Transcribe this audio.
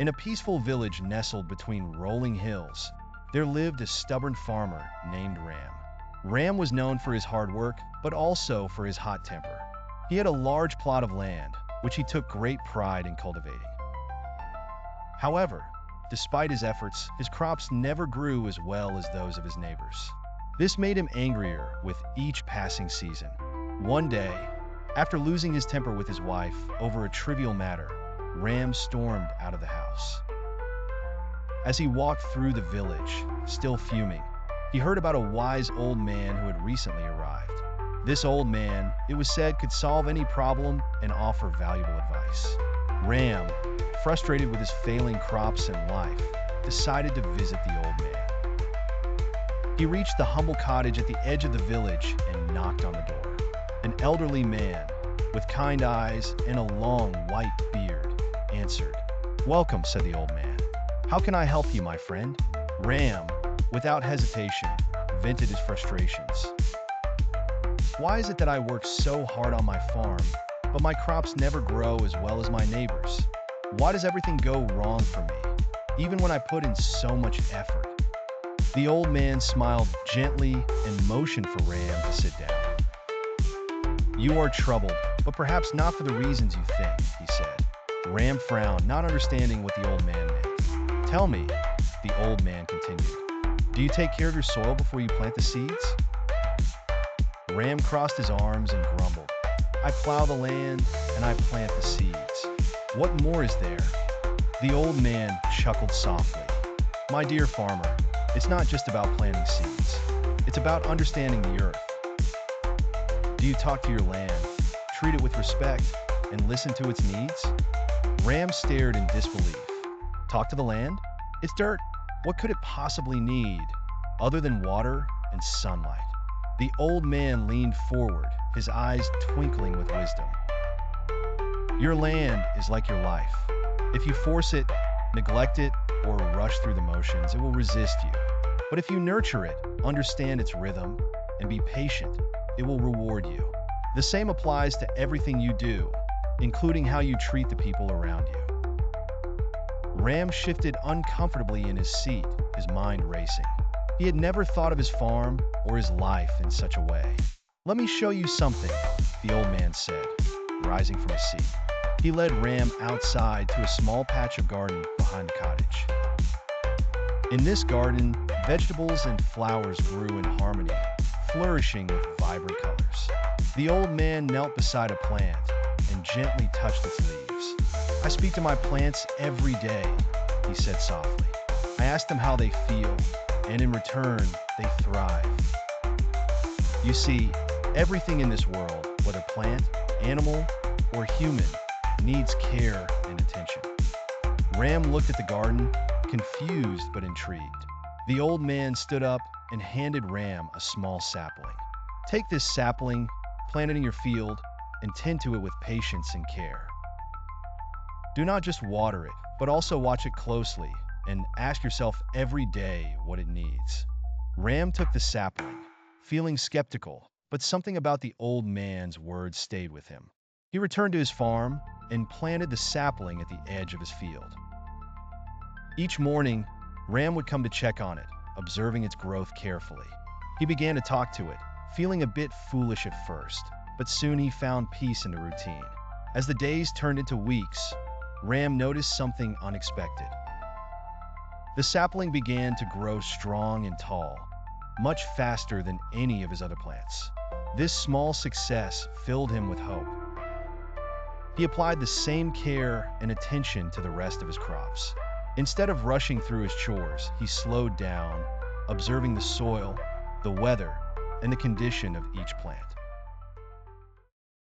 In a peaceful village nestled between rolling hills, there lived a stubborn farmer named Ram. Ram was known for his hard work, but also for his hot temper. He had a large plot of land, which he took great pride in cultivating. However, despite his efforts, his crops never grew as well as those of his neighbors. This made him angrier with each passing season. One day, after losing his temper with his wife over a trivial matter, Ram stormed out of the house. As he walked through the village, still fuming, he heard about a wise old man who had recently arrived. This old man, it was said, could solve any problem and offer valuable advice. Ram, frustrated with his failing crops and life, decided to visit the old man. He reached the humble cottage at the edge of the village and knocked on the door. An elderly man, with kind eyes and a long white beard, answered. "Welcome," said the old man. "How can I help you, my friend?" Ram, without hesitation, vented his frustrations. "Why is it that I work so hard on my farm, but my crops never grow as well as my neighbors? Why does everything go wrong for me, even when I put in so much effort?" The old man smiled gently and motioned for Ram to sit down. "You are troubled, but perhaps not for the reasons you think," he said. Ram frowned, not understanding what the old man meant. "Tell me," the old man continued, "do you take care of your soil before you plant the seeds?" Ram crossed his arms and grumbled, "I plow the land and I plant the seeds. What more is there?" The old man chuckled softly. "My dear farmer, it's not just about planting seeds. It's about understanding the earth. Do you talk to your land, treat it with respect, and listen to its needs?" Ram stared in disbelief. "Talk to the land? It's dirt. What could it possibly need, other than water and sunlight?" The old man leaned forward, his eyes twinkling with wisdom. "Your land is like your life. If you force it, neglect it, or rush through the motions, it will resist you. But if you nurture it, understand its rhythm, and be patient, it will reward you. The same applies to everything you do, including how you treat the people around you." Ram shifted uncomfortably in his seat, his mind racing. He had never thought of his farm or his life in such a way. "Let me show you something," the old man said, rising from his seat. He led Ram outside to a small patch of garden behind the cottage. In this garden, vegetables and flowers grew in harmony, flourishing with vibrant colors. The old man knelt beside a plant and gently touched its leaves. "I speak to my plants every day," he said softly. "I ask them how they feel, and in return, they thrive. You see, everything in this world, whether plant, animal, or human, needs care and attention." Ram looked at the garden, confused but intrigued. The old man stood up and handed Ram a small sapling. "Take this sapling, plant it in your field, and tend to it with patience and care. Do not just water it, but also watch it closely and ask yourself every day what it needs." Ram took the sapling, feeling skeptical, but something about the old man's words stayed with him. He returned to his farm and planted the sapling at the edge of his field. Each morning, Ram would come to check on it, observing its growth carefully. He began to talk to it, feeling a bit foolish at first, but soon he found peace in the routine. As the days turned into weeks, Ram noticed something unexpected. The sapling began to grow strong and tall, much faster than any of his other plants. This small success filled him with hope. He applied the same care and attention to the rest of his crops. Instead of rushing through his chores, he slowed down, observing the soil, the weather, and the condition of each plant.